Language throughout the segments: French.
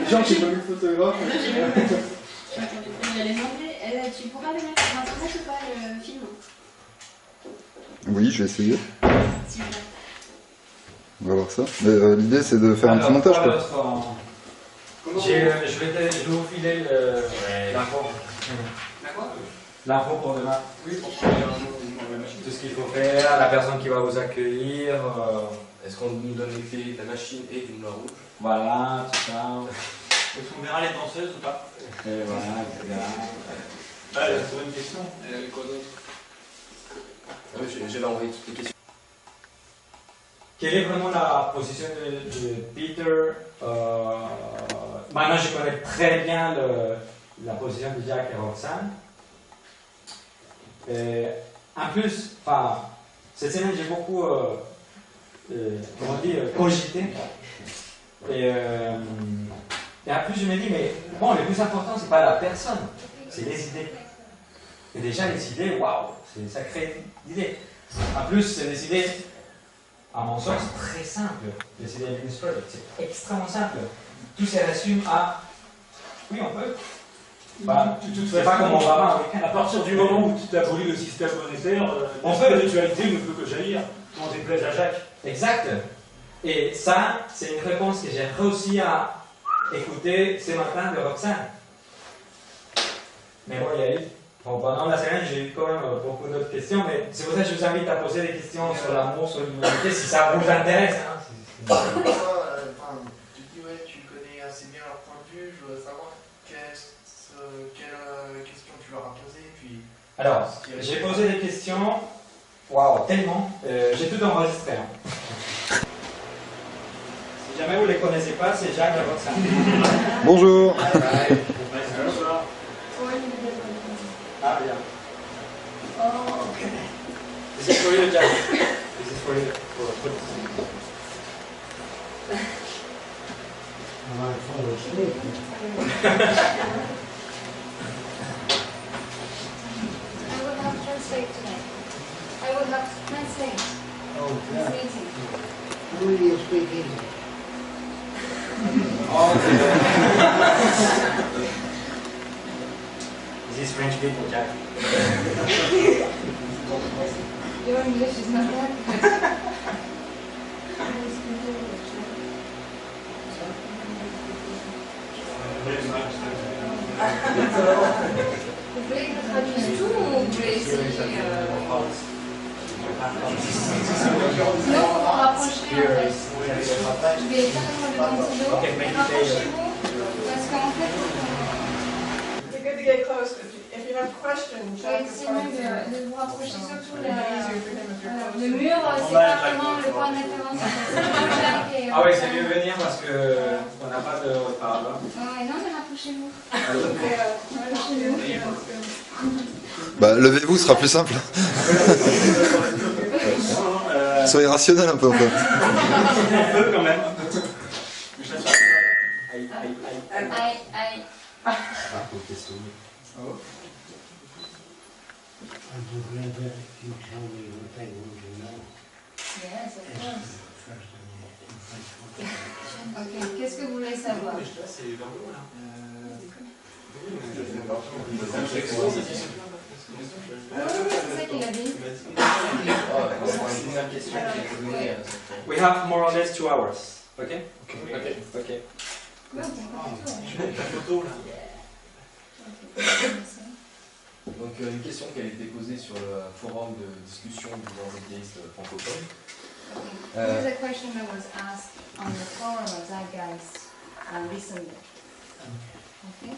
Jean qui est pas le photographe. Il y a les Anglais. Tu pourras le mettre sur internet ou pas le film? Oui, je vais essayer. Super. On va voir ça. Mais l'idée c'est de faire un petit montage quoi. Je vais vous filer l'info. L'info pour demain. Oui, pour Tout ce qu'il faut faire, la personne qui va vous accueillir. Est-ce qu'on nous donne les clés de la machine et du moulin rouge? Voilà, tout ça. Est-ce qu'on verra les danseuses ou pas? Et voilà, etc. C'est une question. Quoi d'autre? J'avais envoyé toutes les questions. Quelle est vraiment la position de Peter? Maintenant, je connais très bien la position de Jack et Roxane. Et en plus, cette semaine, j'ai beaucoup cogité. Et en plus, je me dis, mais bon, le plus important, c'est pas la personne, c'est les idées. Et déjà, les idées, waouh, c'est une sacrée idée. En plus, c'est des idées, à mon sens, très simples. Les idées de Linus Project, c'est extrêmement simple. Tout se résume à, oui, on peut. C'est pas comme on va À partir du moment où tu abolis le système monétaire, la spiritualité ne peut que jaillir. On déplaise à Jacques. Exact. Et ça, c'est une réponse que j'ai réussi à écouter ce matin de Roxane. Mais bon, il y a eu. Bon, pendant la semaine, j'ai eu quand même beaucoup d'autres questions, mais c'est pour ça que je vous invite à poser des questions sur l'amour, sur l'humanité, si ça vous intéresse. Hein. Tu dis, ouais, tu connais assez bien leur point de vue, je voudrais savoir quelle question tu leur as posée. Puis... Alors, j'ai posé des questions, waouh, tellement, j'ai tout enregistré. Hein. Si jamais vous ne les connaissez pas, c'est Jacques et Roxane. Bonjour. Bonsoir. Ah, bien. Oh, ok. This is for you, Jack. This is for you. I will have to translate tonight. I will have to translate this meeting. Who do you speak English? This is French people, Jack. Your English is not that good. Vous voulez que je traduise tout ou vous voulez essayer sinon, vous vous rapprochez en fait. Je vais carrément le ventilo. Rapprochez-vous. Parce qu'en fait, It's good to get close. If you have questions, Jack is c'est fine mieux to- de vous rapprocher surtout It'd be easier for him if you're voilà, close. le mur, c'est carrément le point de référence. Ah oui, c'est mieux venir parce qu'on n'a pas de haut-parleur. Ouais, non, mais rapprochez-vous. Rapprochez-vous. Bah levez-vous, ce sera plus simple. Soyez rationnel un peu en fait. Un peu quand même. Aïe, aïe, aïe. Aïe, aïe. I would rather you tell me what they want to know. Yes, of As course. the first of all. Ok, qu'est-ce que vous voulez savoir? C'est ça qu'il a dit. We have more or less 2 hours. Ok? Ok. Donc une question qui a été posée sur le forum de discussion du Zeitgeist francophone. This is a question that was asked on the forum of Zeitgeist recently. Okay.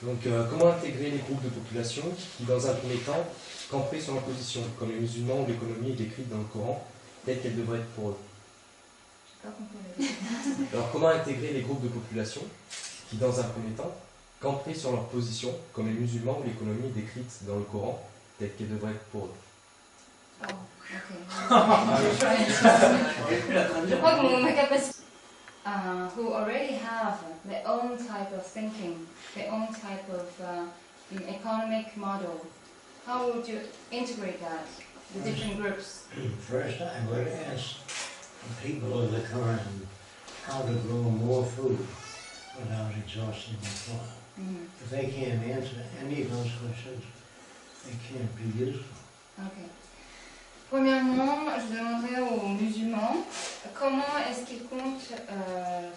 Donc comment intégrer les groupes de population qui dans un premier temps camperaient sur leur position, comme les musulmans où l'économie est décrite dans le Coran telle qu'elle devrait être pour eux. Alors comment intégrer les groupes de population qui dans un premier temps camperaient sur leur position, comme les musulmans où l'économie est décrite dans le Coran telle qu'elle devrait être pour eux. Oh, ok. Je crois que ma capacité. who already have their own type of thinking, their own type of economic model. How would you integrate that, the different groups? First, I would ask the people of the Koran how to grow more food without exhausting the soil. If they can't answer any of those questions, they can't be useful. Ok. Premièrement, je demanderais aux musulmans comment est-ce qu'ils comptent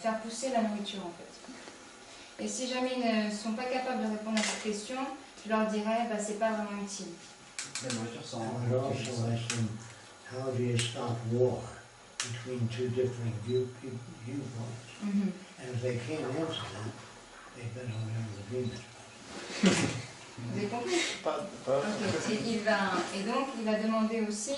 faire pousser la nourriture en fait. Et si jamais ils ne sont pas capables de répondre à cette question, je leur dirais bah, c'est pas vraiment utile. La nourriture sans. I would also ask them, how do you stop war between two different viewpoints? And if they can't answer that, they better learn the Venus. Vous avez compris? Pas. Ok. Et donc il va demander aussi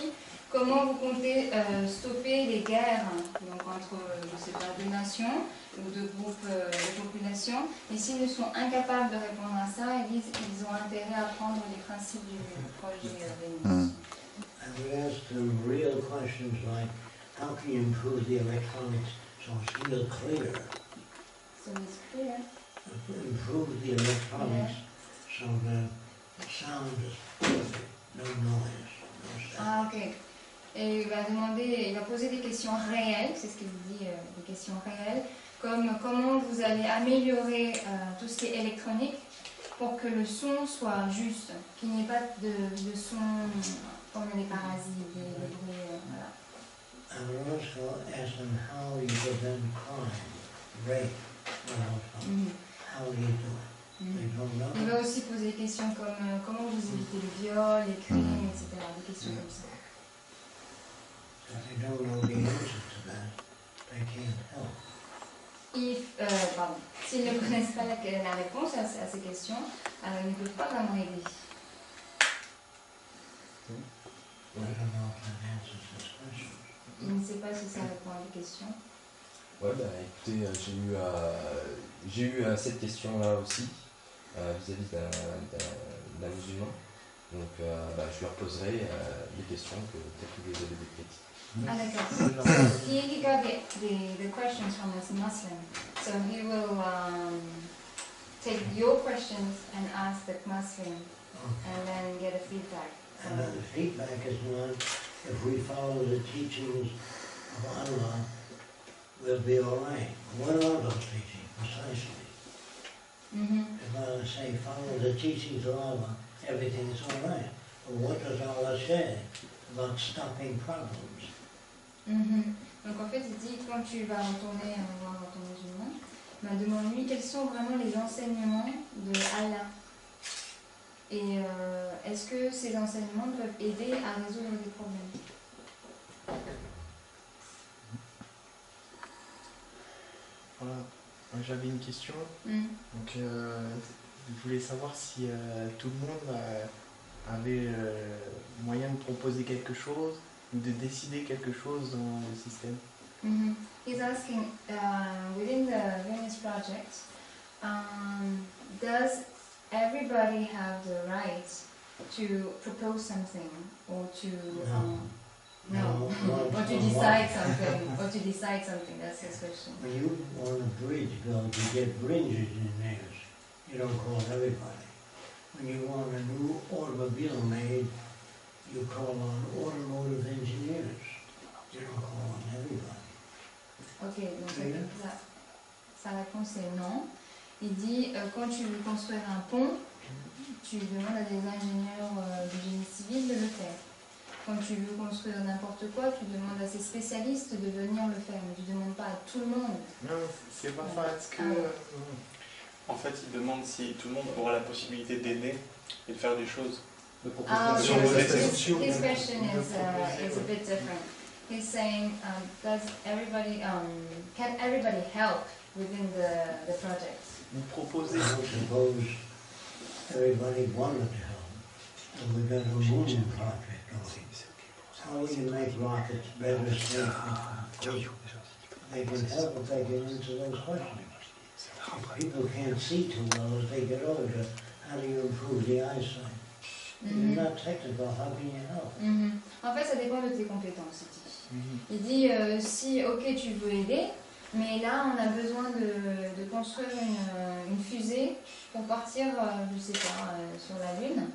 comment vous comptez stopper les guerres donc entre je sais pas, des nations ou de groupes de population. Et s'ils ne sont incapables de répondre à ça, ils disent qu'ils ont intérêt à apprendre les principes du projet Vénus. I would ask them real questions like, how can you improve the electronics so it's real clear? So it's clear. Improve the electronics so the sound is perfect, no noise, no sound. Ah ok. Et il va poser des questions réelles, c'est ce qu'il dit, des questions réelles, comme comment vous allez améliorer tout ce qui est électronique pour que le son soit juste, qu'il n'y ait pas de son comme les parasites, les bruits, voilà. I would also ask them how you prevent crime, rape, how do you do it? They don't know. Il va aussi poser des questions comme comment vous évitez le viol, les crimes, etc. Des questions comme ça. If they don't know the answer to that, they can't help. S'ils ne connaissent pas la réponse à ces questions, alors ils ne peuvent pas vraiment aider. I don't know if that answers this question. Il ne sait pas si ça répond à des questions. Ouais, bah écoutez, j'ai eu cette question-là aussi, vis-à-vis d'un musulman. Donc je leur poserai les questions que peut-être que vous avez décrites. Ah d'accord. He got the questions from a Muslim. So he will take your questions and ask the Muslim and then get a feedback. So, And the feedback is not, if we follow the teachings of Allah, we'll be all right. What are those teachings, precisely? If I say, follow the teachings of Allah, everything is all right. But what does Allah say about stopping problems? Donc en fait, il dit, quand tu vas retourner voir ton musulman, demande-lui quels sont vraiment les enseignements de Allah. Et est-ce que ces enseignements peuvent aider à résoudre des problèmes? Voilà, j'avais une question. Donc, je voulais savoir si tout le monde avait moyen de proposer quelque chose ou de décider quelque chose dans le système. He's asking, within the Venus project, does everybody have the right to propose something or to or to decide something or to decide something? That's his question. When you want a bridge built, you get bridge engineers. You don't call everybody. When you want a new automobile made, you call on automotive engineers. You don't call on everybody. Ok, donc sa réponse est non. Il dit, quand tu veux construire un pont, tu demandes à des ingénieurs du génie civil de le faire. Quand tu veux construire n'importe quoi, tu demandes à ces spécialistes de venir le faire, mais tu ne demandes pas à tout le monde. Non, c'est pas ça. Est-ce que... En fait, il demande si tout le monde aura la possibilité d'aider et de faire des choses. His question is a bit different. He's saying, can everybody help within the project? Vous proposez. Suppose everybody wanted to help, and we got a moon project going. How will you make rockets better, safer? They can help if they get into those questions. If people can't see too well as they get older, how do you improve the eyesight? If you're not technical, how can you help? En fait, ça dépend de tes compétences, il dit. Il dit, si, ok, tu veux aider, Mais là, on a besoin de construire une fusée pour partir, je sais pas, sur la Lune.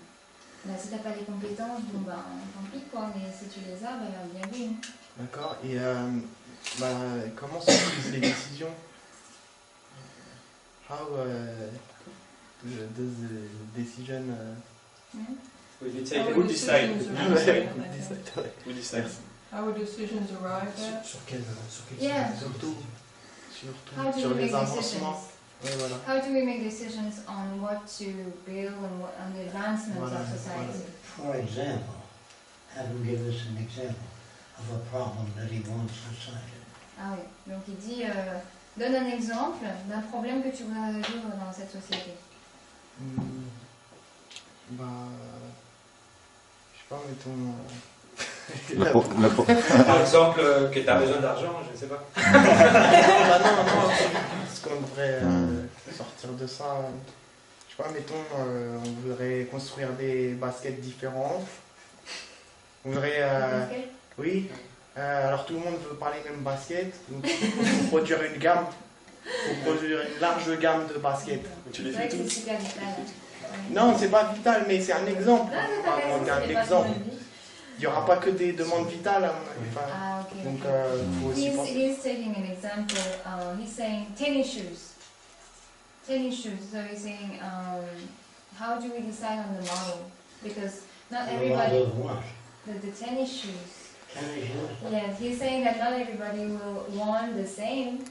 Bah, si t'as pas les compétences, bon bah tant pis quoi, mais si tu les as, bah bien vu. D'accord. Et comment se prises les décisions? How does the decision... Who How decide? decisions Who decide? How decisions arrived at? Sur quel Yeah. Surtout How do sur we les make avancements. decisions? Ouais, voilà. How do we make decisions on what to build and on the advancement Voilà, of society? For example, have him give us an example of a problem that he wants to solve. Ah oui, donc il dit, donne un exemple d'un problème que tu voudrais résoudre dans cette société. Je sais pas, mettons... Par exemple, que tu as besoin d'argent, je ne sais pas. non, parce qu'on devrait sortir de ça. Je sais pas, mettons, on voudrait construire des baskets différentes. On voudrait... oui. Alors tout le monde veut pas les mêmes baskets, donc il faut produire une gamme. Il faut produire une large gamme de baskets. Tu les C'est fais vrai que tous? c'est super vital. Non, c'est pas vital, mais c'est un exemple. Non, On va demander un exemple. Il n'y aura pas que des demandes vitales, à mon avis. Enfin, Ah, ok. donc, il faut aussi penser. He's taking an example. He's saying tennis shoes. Tennis shoes. So he's saying, how do we decide on the model? Because not The everybody. model of what? The tennis shoes. Tennis shoes? Yeah, he's saying that not everybody will want the same.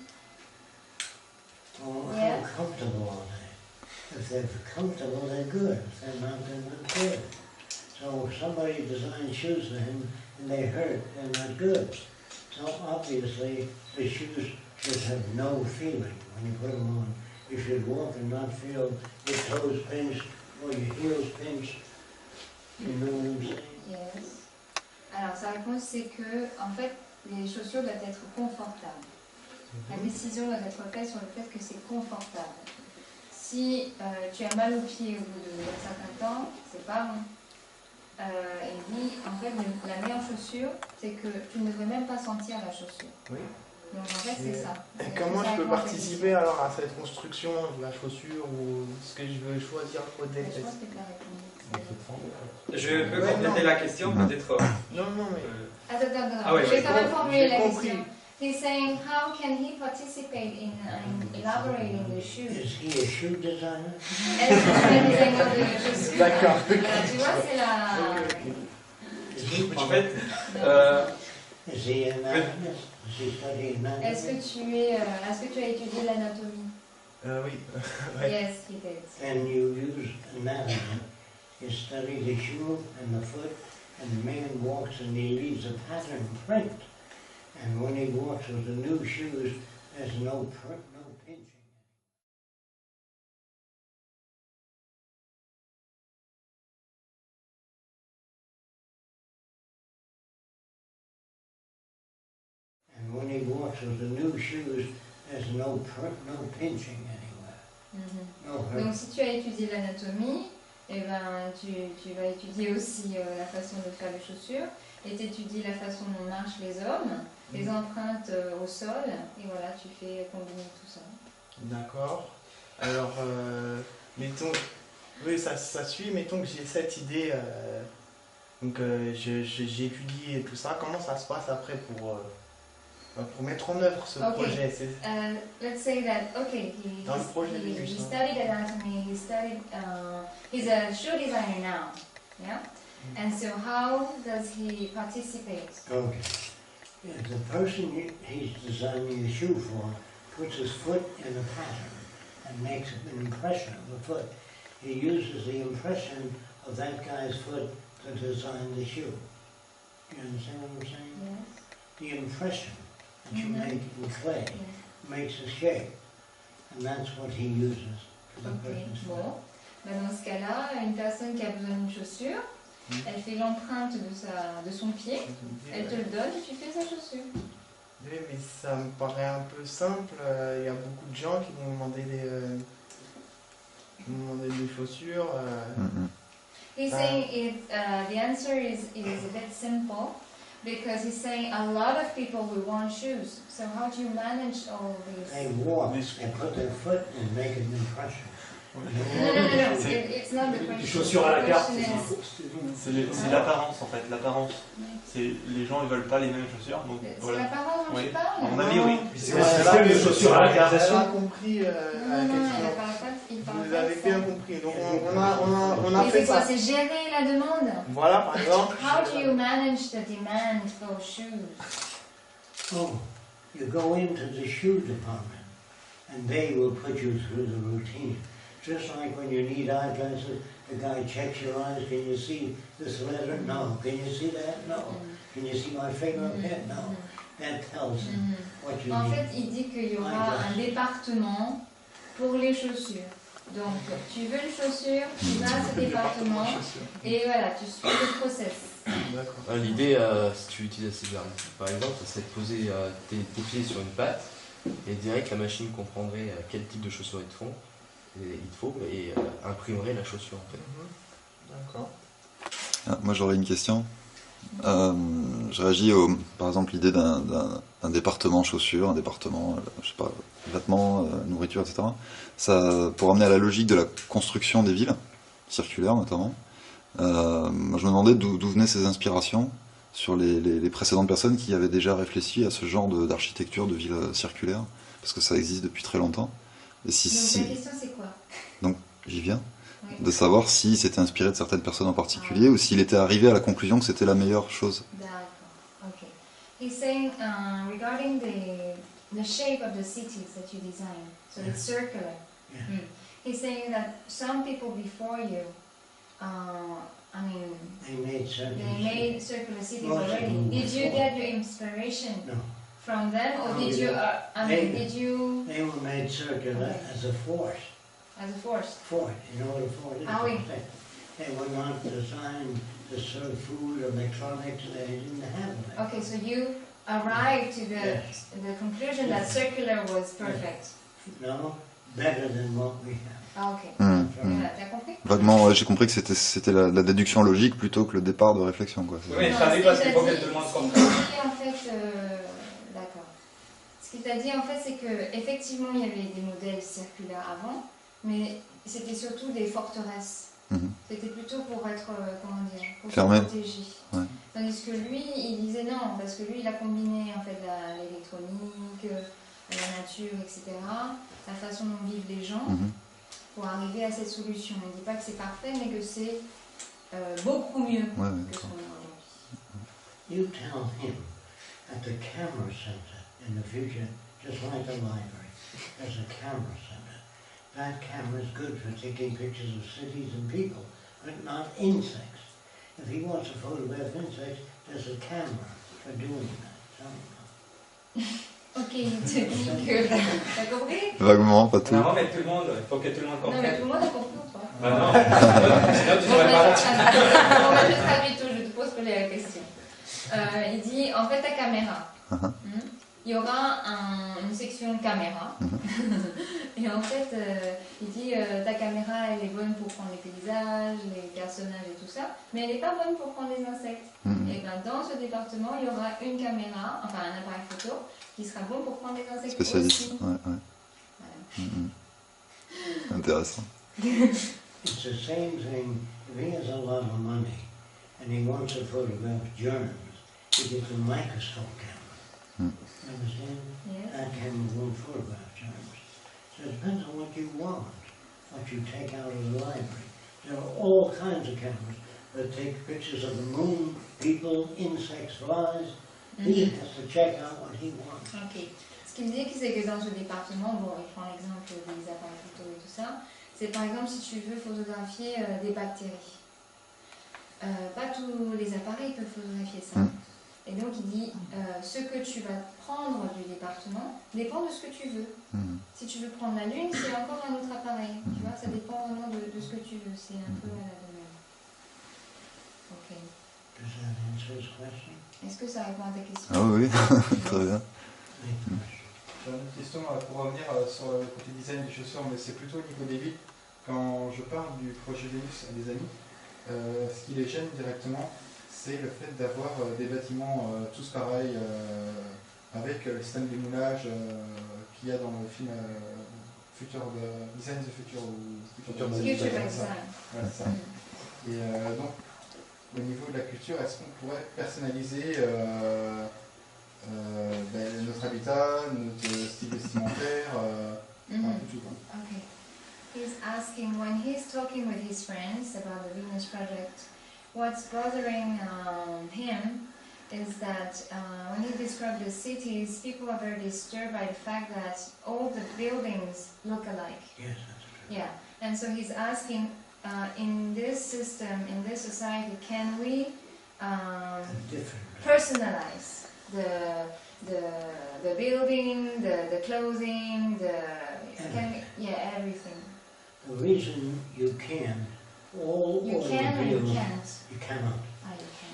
Well, Yeah. how comfortable are they? If they're comfortable, they're good. If they're not good. So if somebody designs shoes for him and they hurt, they're not good. So obviously, the shoes should have no feeling when you put them on. You should walk and not feel your toes pinched or your heels pinched. You know what I'm saying? Yes. Alors sa réponse c'est que en fait les chaussures doivent être confortables. La décision doit être faite sur le fait que c'est confortable. Si tu as mal aux pieds au bout d'un certain temps, c'est pas bon. Il dit en fait la meilleure chaussure c'est que tu ne devrais même pas sentir la chaussure. Oui. Donc en fait c'est ça. Et comment je peux participer alors à cette construction de la chaussure ou ce que je veux choisir pour des... Je pense que tu as répondu. Je peux compléter la question, peut-être. Non, mais... Attends. Ah oui, je vais quand même formuler la compris. question. He's saying how can he participate in elaborating the shoes? Is he a shoe designer? Est-ce que tu es designer de chaussures? D'accord. Tu vois, c'est la... En fait, Is he an anatomist? Does he study anatomy? Est-ce que tu as étudié l'anatomie? Oui. Yes, he did. And you use anatomy. You study the shoe and the foot, and the man walks and he leaves a pattern print. And when he walks with the new shoes, there's no pinching. And when he walks with the new shoes, there's no pinching anywhere. No hurt. Donc si tu as étudié l'anatomie, eh ben, tu vas étudier aussi la façon de faire les chaussures, et tu étudies la façon dont marchent les hommes, les empreintes au sol, et voilà, tu fais combiner tout ça. D'accord. Alors, mettons, oui, ça suit, mettons que j'ai cette idée, donc j'étudie et tout ça. Comment ça se passe après pour mettre en œuvre ce projet? Let's say that, okay, Dans le projet he studied anatomy, he's a shoe designer now, yeah? And so how does he participate? Okay. Yeah, the person he's designing a shoe for puts his foot in a pattern and makes an impression of the foot. He uses the impression of that guy's foot to design the shoe. You understand what I'm saying? Yes. The impression that you make in clay makes a shape, and that's what he uses for the person's foot. Bon. Ben dans ce cas-là, une personne qui a besoin d'une chaussure, elle fait l'empreinte de son pied, elle te le donne et tu fais sa chaussure. Oui, mais ça me paraît un peu simple. Il y a beaucoup de gens qui vont demander des chaussures. He's saying the answer is a bit simple, Because he's saying a lot of people will want shoes. So how do you manage all these? They walk, they put their foot and make an impression. No. It's not the question. Les chaussures à la carte, The question C'est l'apparence en fait, l'apparence. Les gens ils veulent pas les mêmes chaussures, donc C'est voilà. l'apparence dont Oui. tu parles. À mon avis, oui. C'est un système de chaussures à la carte. Elle a compris Non, effectivement. il parle Vous pas avez de bien ça. compris. Donc on a Et fait c'est quoi? ça. C'est gérer la demande. Voilà, par exemple. How do you manage the demand for shoes? Oh, you go into the shoe department and they will put you through the routine. Just like when you need eyeglasses, the guy checks your eyes. Can you see this letter? No. Can you see that? No. Can you see my finger up here? No. That tells him what you En need. fait, il dit qu'il y aura un département pour les chaussures. Donc, tu veux une chaussure, tu vas à ce département et voilà, tu suis le process. L'idée, si tu utilises ces verbes, par exemple, ça serait de poser tes pieds sur une patte et direct la machine comprendrait quel type de chaussures il te faut et imprimerait la chaussure en fait. D'accord. Ah, moi j'aurais une question. Je réagis par exemple l'idée d'un département chaussures, un département, je sais pas, vêtements, nourriture, etc. Ça, pour amener à la logique de la construction des villes, circulaires notamment, moi je me demandais d'où venaient ces inspirations sur les précédentes personnes qui avaient déjà réfléchi à ce genre d'architecture de ville circulaire, parce que ça existe depuis très longtemps. Et Donc la question c'est quoi? Donc j'y viens. Oui. De savoir s'il s'était inspiré de certaines personnes en particulier ou s'il était arrivé à la conclusion que c'était la meilleure chose. D'accord, ok. He's saying regarding the shape of the cities that you design, so it's circular. Yeah. He's saying that some people before you, I mean, They made certain. they made circular cities Most of already. them Did you before. get your inspiration No. from them, or No, did we you? don't. Did you They were made circular Okay. as a force. as a force? Fort, you know what a fort is? Ah oui. They were not designed to serve food or electronics, they didn't have them. Okay, so you arrived to Yes. the conclusion that circular was perfect. No, better than what we have. Ah, ok. Hmm. T'as compris? Vaguement, ouais, j'ai compris que c'était la déduction logique plutôt que le départ de réflexion, quoi. Oui, mais traduis parce qu'il faut que tout le monde Ce qu'il comprenne. t'a dit, en fait, d'accord. Ce qu'il t'a dit, en fait, c'est que effectivement, il y avait des modèles circulaires avant, mais c'était surtout des forteresses. C'était plutôt pour être, comment dire, pour Fermé. se protéger. Ouais. Tandis que lui, il disait non, parce que lui, il a combiné en fait l'électronique, la nature, etc., la façon dont vivent les gens, pour arriver à cette solution. Il ne dit pas que c'est parfait, mais que c'est beaucoup mieux que ce qu'on a aujourd'hui. You tell him at the camera center in the future, just like the library, there's a camera center. That camera is good for taking pictures of cities and people, but not insects. If he wants to photograph insects, there's a camera for doing that. Ok, il te dit que... T'as compris? Vaguement, pas tout. Non, mais tout le monde, il faut que tout le monde Non, mais comprenne. tout le monde a compris ou pas? Bah non, sinon tu serais pas là. On va juste traduire tout, je te pose la question. Il dit, en fait, ta caméra, il y aura une section caméra. Et en fait, il dit, ta caméra, elle est bonne pour prendre les paysages, les personnages et tout ça, mais elle n'est pas bonne pour prendre les insectes. Et bien, dans ce département, il y aura une caméra, enfin un appareil photo, qui sera bon pour prendre les insectes Spécialiste. aussi. Ouais. Intéressant. It's the same thing, if he has a lot of money and he wants to photograph germs, he gets a microscope camera. You understand? Yes. That camera won't photograph germs. So it depends on what you want, what you take out of the library. There are all kinds of cameras that take pictures of the moon, people, insects, flies. He has to check out what he wants. Ok. Ce qu'il me dit, c'est que dans ce département, bon, il prend l'exemple des appareils photo et tout ça, c'est par exemple si tu veux photographier des bactéries. Pas tous les appareils peuvent photographier ça. Et donc il dit, ce que tu vas prendre du département dépend de ce que tu veux. Si tu veux prendre la Lune, c'est encore un autre appareil. Tu vois, ça dépend vraiment de ce que tu veux. C'est un peu à la demande. Ok. Does that answer his question? Est-ce que ça répond à ta question? Ah oui, très bien. J'ai une autre question pour revenir sur le côté design des chaussures, mais c'est plutôt au niveau des villes. Quand je parle du projet Vénus à des amis, ce qui les gêne directement, c'est le fait d'avoir des bâtiments tous pareils, avec le système d'émoulage qu'il y a dans le film Design the Future ou Future by Design. Ouais, c'est ça. Et donc, au niveau de la culture, est-ce qu'on pourrait personnaliser notre habitat, notre style vestimentaire, un peu tout, quoi. Okay. He's asking, when he's talking with his friends about the Venus project, what's bothering him is that when he described the cities, people are very disturbed by the fact that all the buildings look alike. Yes, that's true. Yeah, and so he's asking, in this system, in this society, can we personalize the building, the clothing, everything. The reason you can, you can or you can't? You cannot. You can't.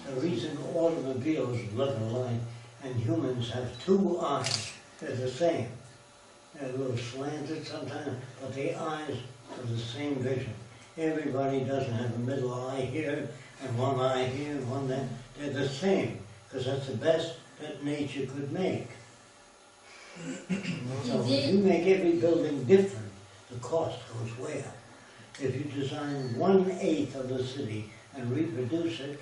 The reason automobiles look alike and humans have two eyes, they're the same. They're a little slanted sometimes, but the eyes are the same vision. Everybody doesn't have a middle eye here and one eye here and one there. They're the same, because that's the best that nature could make. So if you make every building different, the cost goes way up. If you design 1/8 of the city and reproduce it,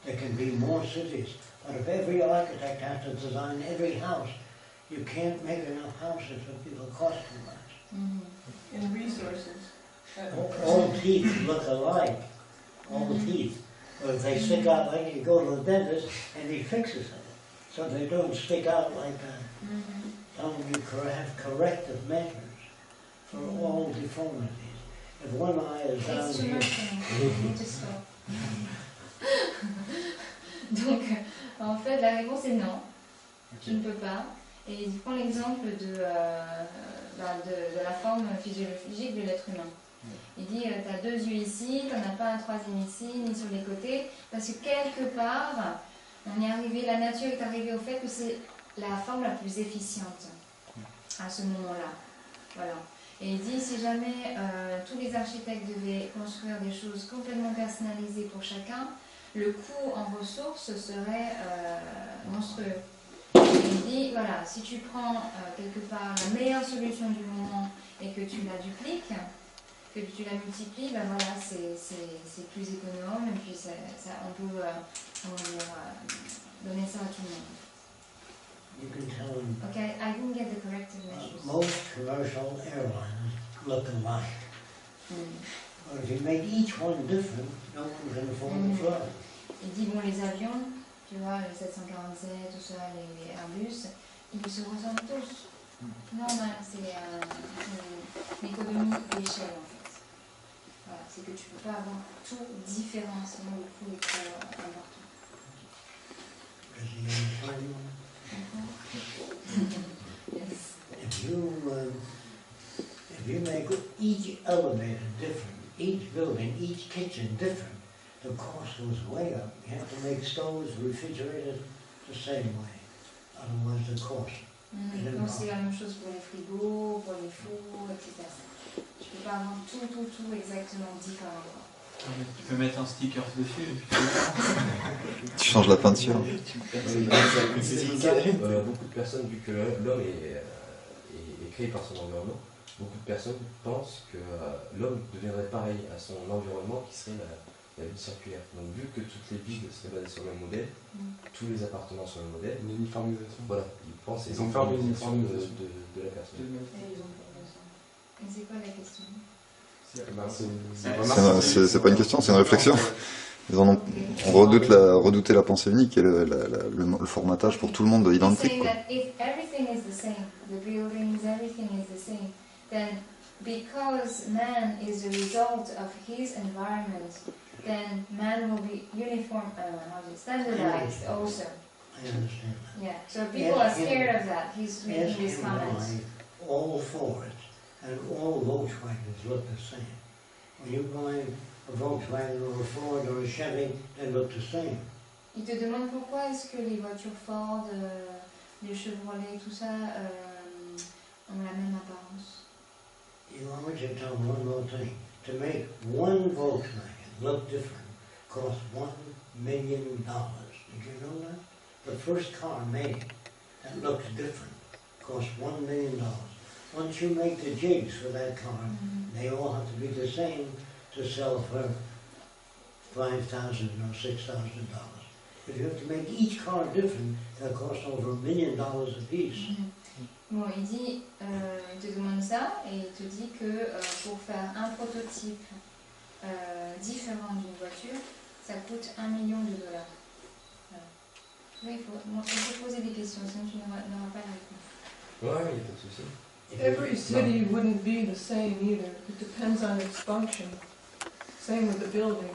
there can be more cities. But if every architect has to design every house, you can't make enough houses for people cost too much. Mm-hmm. And resources. All teeth look alike, all the teeth. But if they stick out like you go to the dentist and he fixes it, so they don't stick out like that. You have corrective measures for all deformities. If one eye is down It's too here, much. I need to stop. Donc, en fait, la réponse est non. Tu ne peux pas. Et il prend l'exemple de la forme physiologique de l'être humain. Il dit, tu as 2 yeux ici, tu n'en as pas un 3e ici, ni sur les côtés, parce que quelque part, on est arrivé, la nature est arrivée au fait que c'est la forme la plus efficiente à ce moment-là. Voilà. Et il dit, si jamais tous les architectes devaient construire des choses complètement personnalisées pour chacun, le coût en ressources serait monstrueux. Et il dit, voilà, si tu prends quelque part la meilleure solution du moment et que tu la dupliques, que tu la multiplies, ben voilà, c'est plus économe et puis on peut donner ça à tout le monde. you can tell them Okay, I didn't get the corrective measures. most commercial airlines look alike. But if you make each one different, no one can afford to fly. Il dit, bon, les avions, tu vois, les 747, tout ça, les Airbus, ils se ressemblent tous. Non, c'est l'économie d'échelle, en fait. Voilà, c'est que tu ne peux pas avoir tout différent, sinon le coût est trop important. Yes. If you make each elevator different, each building, each kitchen different, the cost goes way up. You have to make stoves, refrigerators the same way. Otherwise the cost. Donc c'est la même chose pour les frigos, pour les fours, etc. Tu ne peux pas avoir tout exactement différent. Tu peux mettre un sticker dessus et puis tu changes la peinture. Beaucoup de personnes, vu que l'homme est créé par son environnement, beaucoup de personnes pensent que l'homme deviendrait pareil à son environnement qui serait la vie circulaire. Donc vu que toutes les villes seraient basées sur le même modèle, tous les appartements sur le même modèle, une uniformisation. Voilà, ils pensent ils ont peur d'une uniformisation de la personne. Et c'est quoi la question? C'est pas une question, c'est une réflexion. Ils en ont, on redoutait la pensée unique et le formatage pour tout le monde identique. Quoi. If everything is the same, the buildings, everything is the same, then because man is the result of his environment, then man will be uniform, standardized also. I understand that. Yeah, so people are scared of that. He's making these comments. All Fords and all Volkswagens look the same. When you buy a Volkswagen or a Ford or a Chevy, they look the same. Il te demande pourquoi est-ce que les voitures Ford, les Chevrolet, tout ça ont la même apparence. You want me to tell them one more thing. To make one Volkswagen look different cost $1 million. Did you know that? The first car made that looks different cost $1 million. Once you make the jigs for that car, they all have to be the same to sell for $5,000 or $6,000. If you have to make each car different, that'll cost over $1 million a piece. Bon, il dit, il te demande ça et il te dit que pour faire un prototype différent d'une voiture, ça coûte $1 million. Voilà. Oui, il faut poser des questions, sinon tu n'auras pas la réponse. Ouais, il n'y a pas de souci. Every city wouldn't be the same either. It depends on its function. Same with the building.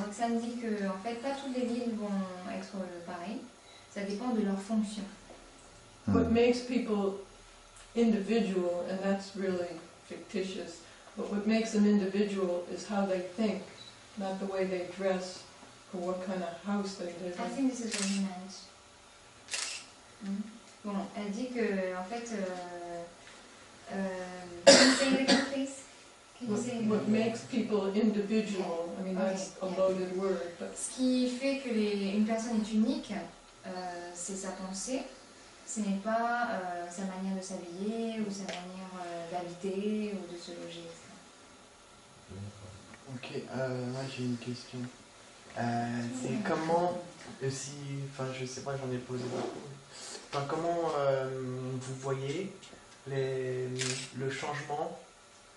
Roxane dit que en fait, pas toutes les villes vont être pareilles. Ça dépend de leur fonction. What makes people individual, and that's really fictitious, but what makes them individual is how they think, not the way they dress or what kind of house they live I in. think this is what he meant. Bon, elle dit que en fait, can you say it again, please? Can you say it What again? makes people individual, I mean that's a loaded word, but Ce qui fait que une personne est unique, c'est sa pensée. Ce n'est pas sa manière de s'habiller ou sa manière d'habiter ou de se loger, etc. Ok, là j'ai une question. C'est comment, si, enfin je sais pas, j'en ai posé beaucoup. Enfin, comment vous voyez le changement,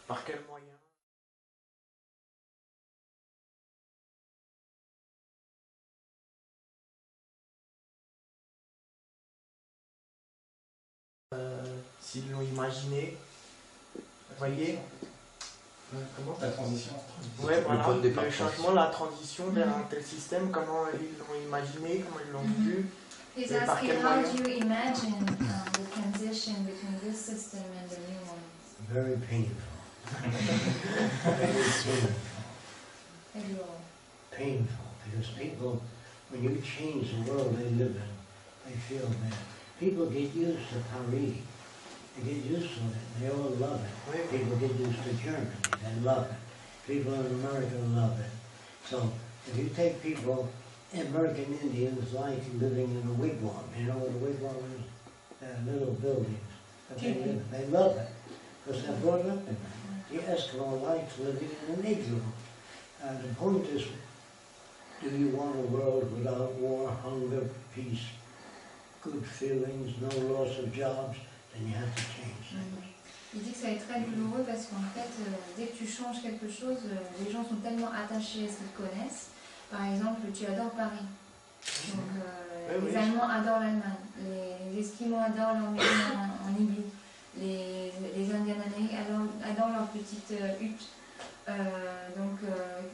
par quel moyen? S'ils l'ont imaginé, vous voyez comment La transition. Ouais, voilà, point de départ, le changement, la transition vers un tel système, comment ils l'ont imaginé, comment ils l'ont vu. He's Et par asking quel how moyen? do you imagine the transition between this system and the new one? Very painful. Very painful. Painful, because people, when you change the world they live in, they feel bad. People get used to Paris. They get used to it. They all love it. People get used to Germany. They love it. People in America love it. So if you take people, American Indians like living in a wigwam. You know what a wigwam is? Little buildings. But they love it because they're brought up in it. The Eskimo likes living in an igloo. The point is, do you want a world without war, hunger, peace, good feelings, no loss of jobs? Then you have to change things. Il dit que ça va être très douloureux parce qu'en fait, dès que tu changes quelque chose, les gens sont tellement attachés à ce qu'ils connaissent. Par exemple, tu adores Paris. Donc, les Allemands adorent l'Allemagne. Les Esquimaux adorent leur maison en igloo. Les Indiens d'Amérique adorent leur petite hutte. Donc,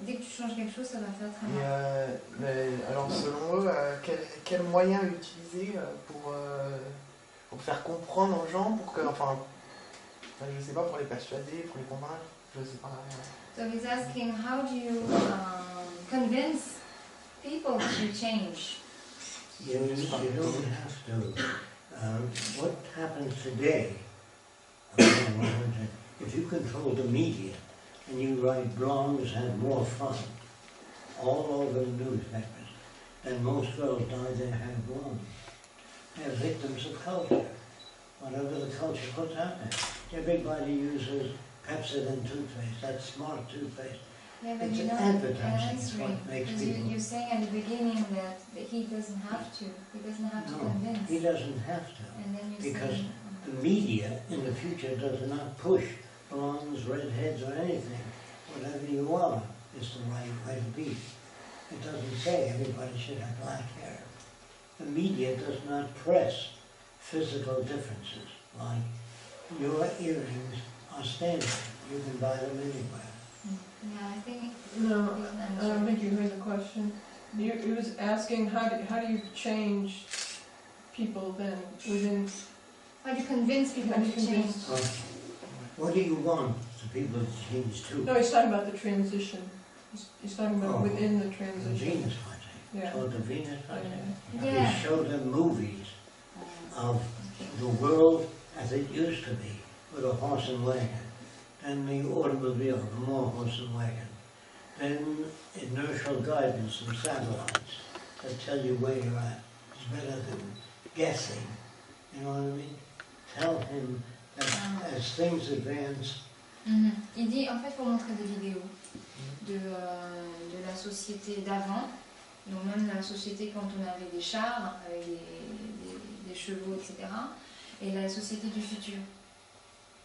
dès que tu changes quelque chose, ça va faire très mal. Mais, alors, selon eux, quel moyen utiliser pour faire comprendre aux gens, pour que, enfin, je sais pas, pour les persuader, pour les convaincre, je sais pas. So he's asking, how do you convince people to change? You don't have to. What happens today, if you control the media and you write blogs have more fun all over the newspapers, then most girls die there have blogs. They're victims of culture. Whatever the culture puts out there. Everybody uses Pepsodent toothpaste. That's smart toothpaste. Yeah, but It's you know, advertising is what makes because people... you're saying at the beginning that he doesn't have to. He doesn't have to No, convince. he doesn't have to. And then you Because say, the media in the future does not push blondes, redheads, or anything. Whatever you are is the right way to be. It doesn't say everybody should have black hair. The media does not press physical differences, like your earrings are standard. You can buy them anywhere. yeah, I think no, I don't think you heard the question. He was asking how do you change people then within... how do you convince people How do you to change? convince- What do you want the people to change to? No, he's talking about the transition. He's talking about Oh, within the The transition. Venus Project. Yeah. Called the Venus Project. Yeah. We show them movies of the world as it used to be, with a horse and wagon. Then the automobile, the more horse and wagon. then inertial guidance and satellites that tell you where you're at is better than guessing. You know what I mean? Tell him that as things advance. Il dit, en fait, pour montrer des vidéos de la société d'avant, donc même la société quand on avait des chars, avec des chevaux, etc., et la société du futur.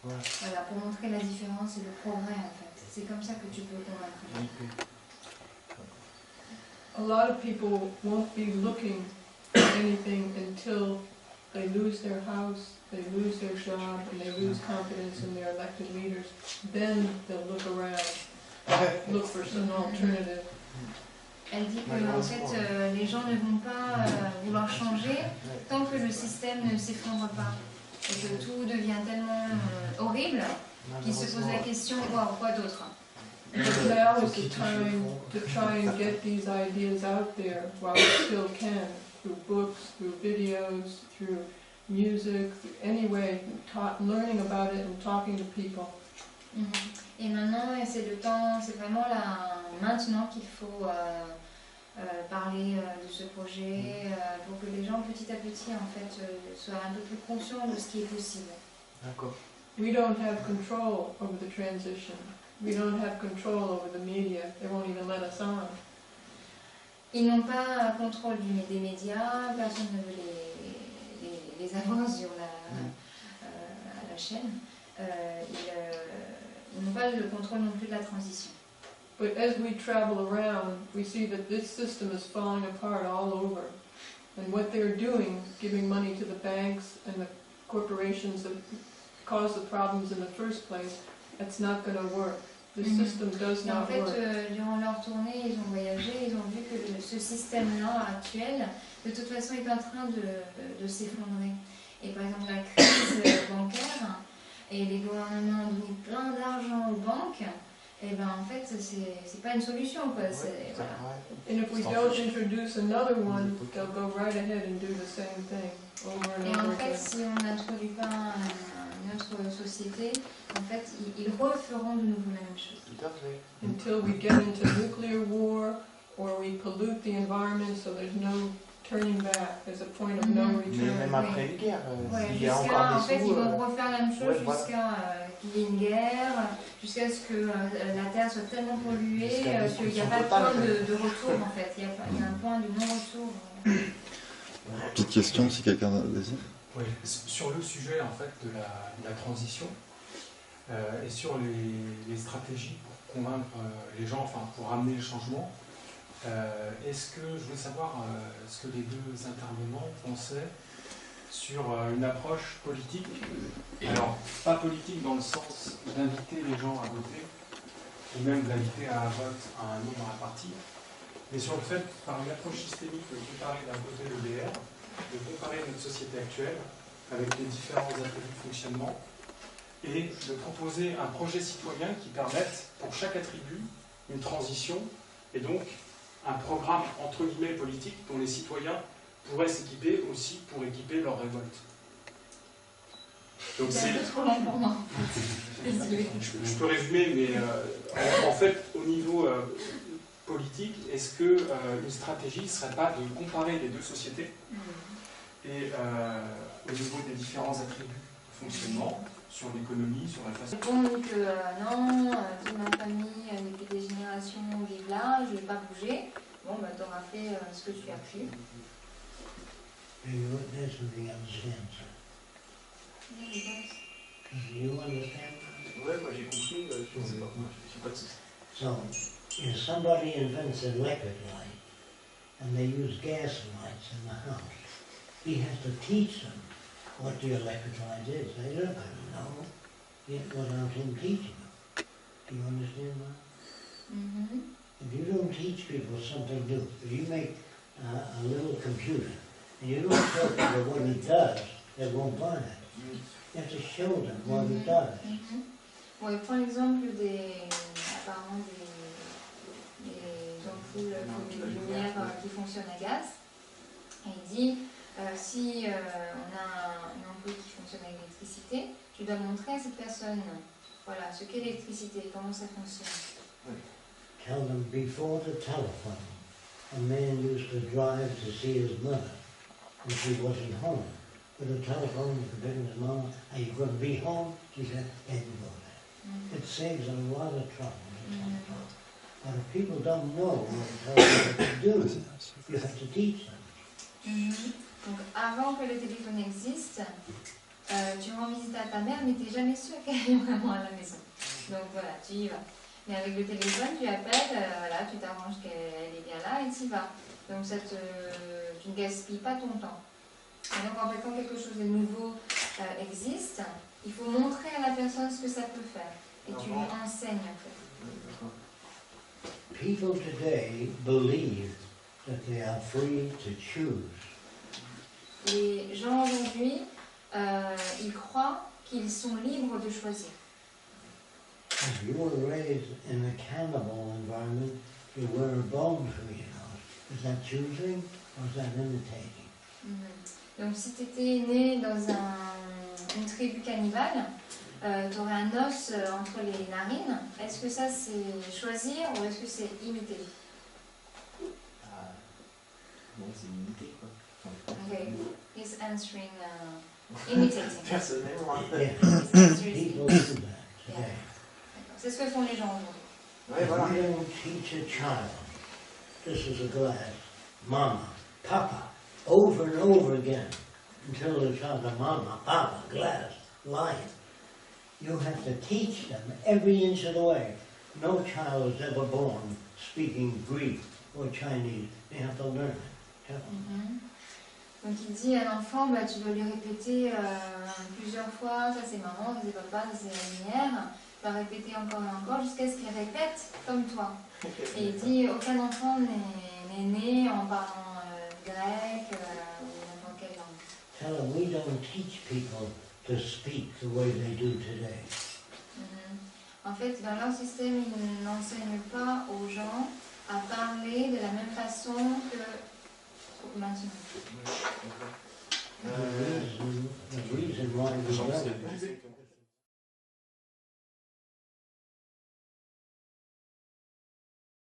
Ouais. Voilà, pour montrer la différence et le progrès, en fait. C'est comme ça que tu peux convaincre. A lot of people won't be looking at anything until they lose their house, they lose their job, and they lose confidence in their elected leaders. Then they'll look around, look for some alternative. Elle dit que en fait, les gens ne vont pas vouloir changer tant que le système ne s'effondre pas. Et que tout devient tellement horrible qu'ils se posent la question, quoi d'autre? But now is the time to try and get these ideas out there while we still can, through books, through videos, through music, any way, learning about it and talking to people. Et maintenant, c'est le temps, c'est vraiment maintenant qu'il faut parler de ce projet pour que les gens petit à petit en fait soient un peu plus conscients de ce qui est possible. D'accord. We don't have control over the transition. We don't have control over the media. They won't even let us on. Ils n'ont pas contrôle des médias, personne ne veut les avoir sur la chaîne. Ils n'ont pas le contrôle non plus de la transition. But as we travel around, we see that this system is falling apart all over. And what they're doing, giving money to the banks and the corporations that cause the problems in the first place, that's not going to work. The system does not work. En fait, durant leur tournée, ils ont voyagé, ils ont vu que ce système-là actuel, de toute façon, est en train de s'effondrer. Et par exemple, la crise bancaire, et les gouvernements ont donné plein d'argent aux banques, et ben en fait, c'est pas une solution, quoi. Voilà. And if we don't introduce another one, they'll go right ahead and do the same thing over and Et over en fait, again. si on n'introduit pas une autre société, en fait, ils referont de nouveau la même chose. Tout à fait. Until we get into nuclear war, or we pollute the environment so there's no turning back, there's a point of no Mais return. même après une guerre, Ouais, s'il y a encore en des fait, sous... ils vont refaire la même chose ouais, voilà. jusqu'à qu'il y ait une guerre, jusqu'à ce que la Terre soit tellement polluée qu'il n'y a pas de point de retour, en fait. Il y a un point de non-retour. Petite question, si quelqu'un désire. Oui, sur le sujet en fait de la transition et sur les stratégies pour convaincre les gens, enfin pour amener le changement, est-ce que je voulais savoir ce que les deux intervenants pensaient sur une approche politique, alors pas politique dans le sens d'inviter les gens à voter ou même d'inviter à un vote à un nombre à partir, mais sur le fait par une approche systémique de comparer d'un côté le BR, de comparer notre société actuelle avec les différents attributs de fonctionnement et de proposer un projet citoyen qui permette pour chaque attribut une transition et donc un programme entre guillemets politique dont les citoyens pourraient s'équiper aussi pour équiper leur révolte. Donc c'est un peu trop long pour moi. je peux résumer, mais en fait au niveau politique, est-ce que une stratégie ne serait pas de comparer les deux sociétés et au niveau des différents attributs de fonctionnement, sur l'économie, sur la façon... Répondre que non, toute ma famille, depuis des générations, vivent là, je ne vais pas bouger. Bon, bah t'auras fait ce que tu as pu. There's something understand, sir. You understand? Ouais, moi j'ai compris, je sais pas, moi j'ai pas de soucis. So, if somebody invents an electric light and they use gas lights in the house, he has to teach them what the electric light is. They're not going to know without him teaching them. Do you understand that? Mm-hmm. If you don't teach people something new, if you make a little computer and you don't tell people what it does, they won't buy it. You have to show them what it does. Bon, il prend l'exemple apparemment des ampoules de lumière qui fonctionnent à gaz. Et il dit, si on a une ampoule qui fonctionne à l'électricité, tu dois montrer à cette personne, voilà, ce qu'est l'électricité, comment ça fonctionne. tell them before the telephone, a man used to drive to see his mother, and she wasn't home. But the telephone was giving his mama, are you going to be home? She said, and you go there. It saves a lot of trouble, the telephone. But if people don't know what the telephone to do, you have to teach them. Donc avant que le téléphone existe, tu rends visite à ta mère, mais tu n'es jamais sûr qu'elle est vraiment à la maison. Donc voilà, tu y vas. Mais avec le téléphone, tu appelles, voilà, tu t'arranges qu'elle est bien là et tu y vas. Donc tu ne gaspilles pas ton temps. Et donc en fait, quand quelque chose de nouveau existe, il faut montrer à la personne ce que ça peut faire. Et tu lui enseignes en fait. People today believe that they are free to choose. Les gens aujourd'hui, ils croient qu'ils sont libres de choisir. If you were raised in a cannibal environment, you wear a bone for your nose. Is that choosing or is that imitating? Donc si tu étais né dans une tribu cannibale, tu aurais un os entre les narines. Est-ce que ça c'est choisir ou est-ce que c'est imiter? Non, c'est imiter quoi. Okay, he's answering imitating. Personnellement. People do that today. C'est ce que font les gens aujourd'hui. If we don't teach a child, this is a glass, mama, papa, over and over again, until the child says, mama, papa, glass, lion. You have to teach them every inch of the way. No child is ever born speaking Greek or Chinese. They have to learn it. Donc il dit à l'enfant, bah, tu dois lui répéter plusieurs fois, ça c'est maman, ça c'est papa, ça c'est la lumière. Tu vas répéter encore et encore jusqu'à ce qu'il répète comme toi. Et il dit, aucun enfant n'est né en parlant grec ou n'importe quelle langue. Tell them we don't teach people to speak the way they do today. En fait, dans leur système, ils n'enseignent pas aux gens à parler de la même façon que maintenant. The reason why we don't